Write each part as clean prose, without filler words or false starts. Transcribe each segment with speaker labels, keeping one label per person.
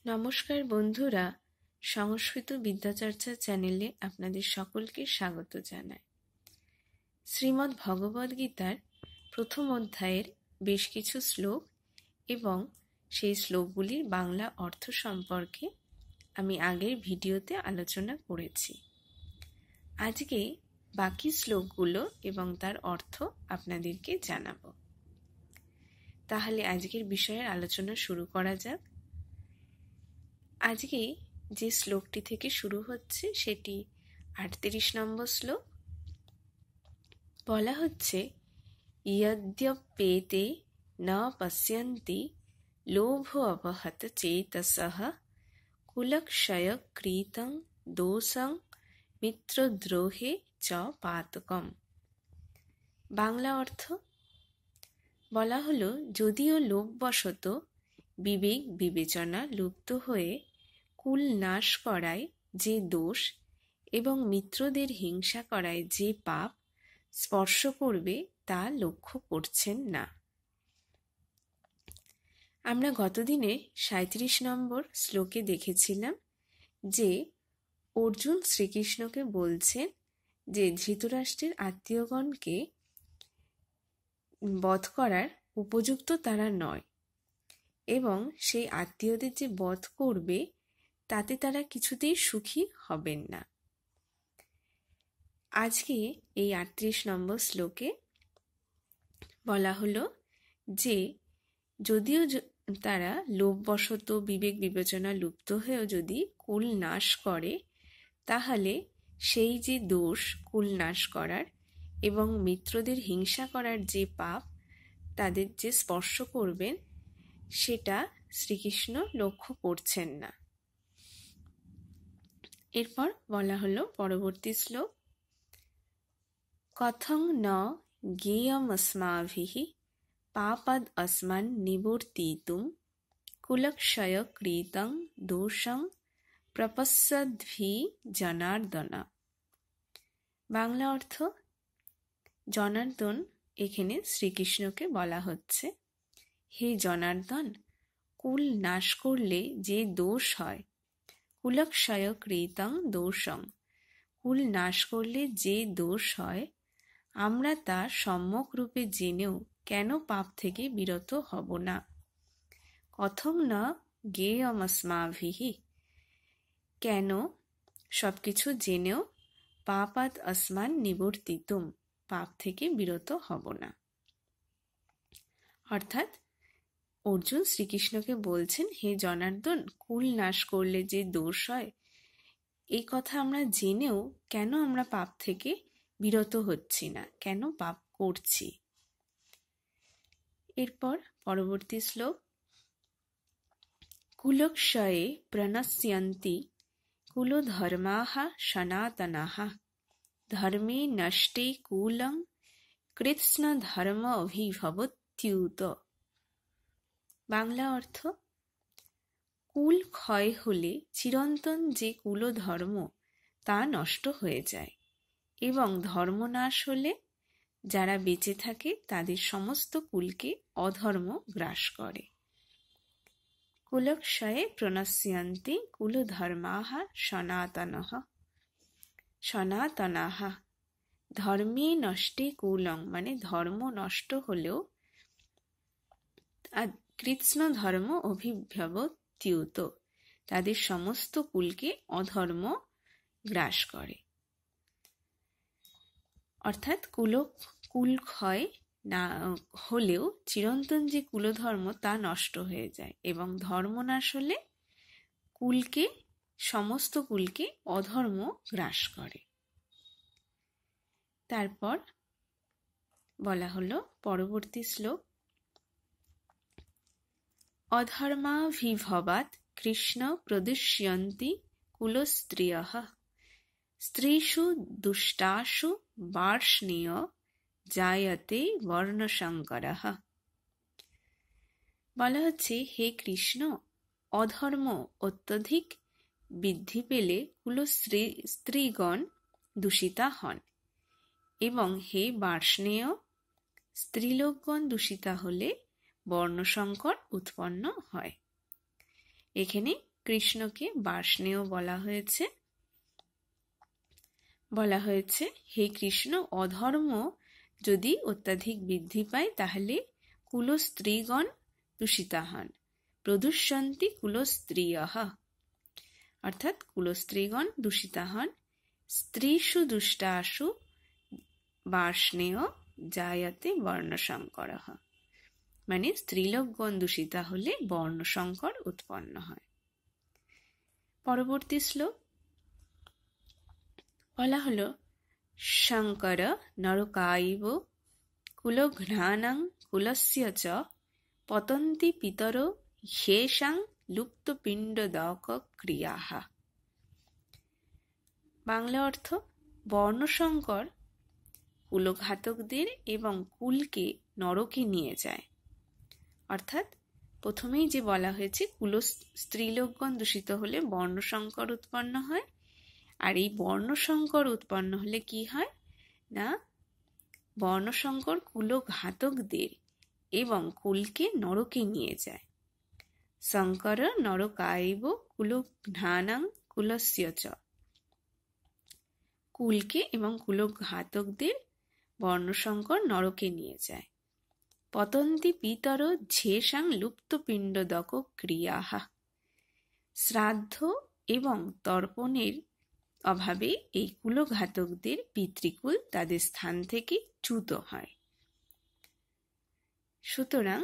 Speaker 1: নমস্কার বন্ধুরা, সংস্কৃত বিদ্যাচর্চা চ্যানেলে আপনাদের সকলকে স্বাগত জানাই। শ্রীমদ্ ভগবদ্গীতার প্রথম অধ্যায়ের বেশ কিছু শ্লোক এবং সেই শ্লোকগুলির বাংলা অর্থ সম্পর্কে আমি আগের ভিডিওতে আলোচনা করেছি। আজকে বাকি শ্লোকগুলো এবং তার অর্থ আপনাদেরকে জানাবো। তাহলে আজকের বিষয়ের আলোচনা শুরু করা যাক। আজকে যে শ্লোকটি থেকে শুরু হচ্ছে সেটি 38 নম্বর শ্লোক। বলা হচ্ছে, ইয়দ্যপেতে ন পশ্যন্তি লোভ অপহত চেতসঃ কুলক্ষয়কৃতং দোষং মিত্রদ্রোহে চ পাতকম। বাংলা অর্থ, বলা হলো, যদিও লোভবশত বিবেক বিবেচনা লুপ্ত হয়ে কুল নাশ করায় যে দোষ এবং মিত্রদের হিংসা করায় যে পাপ স্পর্শ করবে তা লক্ষ্য করছেন না। আমরা গতদিনে 37 নম্বর শ্লোকে দেখেছিলাম যে অর্জুন শ্রীকৃষ্ণকে বলছেন যে ধৃতরাষ্ট্রের আত্মীয়গণকে বধ করার উপযুক্ত তারা নয় এবং সেই আত্মীয়দের যে বধ করবে তাতে তারা কিছুতেই সুখী হবেন না। আজকে এই 38 নম্বর শ্লোকে বলা হলো যে যদিও তারা লোভবশত বিবেক বিবেচনা লুপ্ত হয়েও যদি কুল নাশ করে, তাহলে সেই যে দোষ কুল নাশ করার এবং মিত্রদের হিংসা করার যে পাপ তাদের যে স্পর্শ করবেন সেটা শ্রীকৃষ্ণ লক্ষ্য করছেন না। এরপর বলা হলো পরবর্তী শ্লোক, কথং ন জ্ঞেয়মস্মাভিঃ পাপাদ अस्मान् নিবর্তিতুম কুলক্ষয়কৃতং দোষং প্রপশ্যদ্ভিঃ জনার্দন। বাংলা অর্থ, জনার্দন এখানে শ্রীকৃষ্ণকে বলা হচ্ছে, হে জনার্দন, কুল নাশ করলে যে দোষ হয়, কুলক্ষয়কৃতং দোষং, কুল নাশ করলে যে দোষ হয়, আমরা তা সম্যক রূপে জেনেও কেন পাপ থেকে বিরত হব না। কথং ন জ্ঞেয়মস্মাভিঃ, কেন সবকিছু জেনেও পাপাদ अस्मान् নিবর্তিতুম, পাপ থেকে বিরত হব না। অর্থাৎ অর্জুন শ্রীকৃষ্ণকে বলছেন, হে জনার্দন, কুল নাশ করলে যে দোষ হয় এই কথা আমরা জেনেও কেন আমরা পাপ থেকে বিরত হচ্ছি না, কেন পাপ করছি। এরপর পরবর্তী শ্লোক, কুলক্ষয়ে প্রণশ্যন্তি কুলধর্মাঃ সনাতনাঃ ধর্মে নষ্টে কুলং কৃৎস্নধর্ম অভিভবত্যুত। বাংলা অর্থ, কুল ক্ষয় হলে চিরন্তন যে কুলধর্ম তা নষ্ট হয়ে যায় এবং ধর্মনাশ হলে যারা বেঁচে থাকে তাদের সমস্ত কুলকে অধর্ম গ্রাস করে। কুলক্ষয়ে প্রণশ্যন্তি কুলধর্মাঃ সনাতনঃ সনাতনাঃ ধর্মে নষ্টে কুলং, মানে ধর্ম নষ্ট হলেও কৃৎস্ন ধর্ম অভিভবত্যুত, তাদের সমস্ত কুলকে অধর্ম গ্রাস করে। অর্থাৎ কুল ক্ষয় না হলেও চিরন্তন যে কুলধর্ম তা নষ্ট হয়ে যায় এবং ধর্মনাশ হলে সমস্ত কুলকে অধর্ম গ্রাস করে। তারপর বলা হলো পরবর্তী শ্লোক, অধর্মাভিভবাৎ কৃষ্ণ প্রদুষ্যন্তি কুলস্ত্রিয়ঃ স্ত্রীষু দুষ্টাসু বার্ষ্ণেয় জায়তে বর্ণসংকরঃ। বলা হচ্ছে, হে কৃষ্ণ, অধর্ম অত্যধিক বৃদ্ধি পেলে স্ত্রীগণ দূষিতা হন এবং হে বার্ষ্ণেয়, স্ত্রীলোকগণ দূষিতা হলে বর্ণসংকর উৎপন্ন হয়। এখানে কৃষ্ণকে বার্ষ্ণেয় বলা হয়েছে হে কৃষ্ণ, অধর্ম যদি অত্যাধিক বৃদ্ধি পায় তাহলে কুলস্ত্রীগণ দূষিতা হন। প্রদুষ্যন্তি কুলস্ত্রিয়ঃ, অর্থাৎ কুলস্ত্রীগণ দূষিতা হন। স্ত্রীষু দুষ্টাসু বার্ষ্ণেয় জায়তে বর্ণসংকরঃ, মানে স্ত্রীলোকগণ দূষিতা হলে বর্ণসংকর উৎপন্ন হয়। পরবর্তী শ্লোক বলা হলো শঙ্কর নরকাইব কুলঘ্নানাং কুলস্য চ পতন্তি পিতর হ্যেষাং লুপ্তপিণ্ডদক ক্রিয়াঃ। বাংলা অর্থ, বর্ণসংকর কুলঘাতকদের এবং কুলকে নরকে নিয়ে যায়। অর্থাৎ প্রথমেই যে বলা হয়েছে স্ত্রীলোকগণ দূষিত হলে বর্ণসংকর উৎপন্ন হয়, আর এই বর্ণসংকর উৎপন্ন হলে কি হয় না, বর্ণসংকর কুলঘাতকদের এবং কুলকে নরকে নিয়ে যায়। শঙ্কর নরকাইব কুলঘ্নানাং কুলস্য চ, কুলকে এবং কুলঘাতকদের বর্ণসংকর নরকে নিয়ে যায়। পতন্তি পিতর ঝেষাং লুপ্তপিণ্ডদক ক্রিয়াঃ, শ্রাদ্ধ এবং তর্পণের অভাবে এই কুলঘাতকদের পিতৃকুল তাদের স্থান থেকে চ্যুত হয়। সুতরাং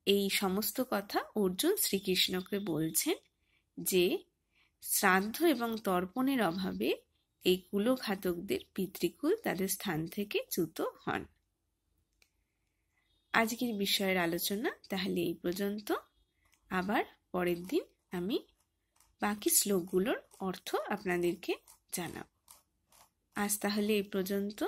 Speaker 1: এই সমস্ত কথা অর্জুন শ্রীকৃষ্ণকে বলছেন যে শ্রাদ্ধ এবং তর্পণের অভাবে এই কুলঘাতকদের পিতৃকুল তাদের স্থান থেকে চ্যুত হন। আজকের বিষয়ের আলোচনা তাহলে এই পর্যন্ত। আবার পরের দিন আমি বাকি শ্লোকগুলোর অর্থ আপনাদেরকে জানাব। আজ তাহলে এই পর্যন্ত।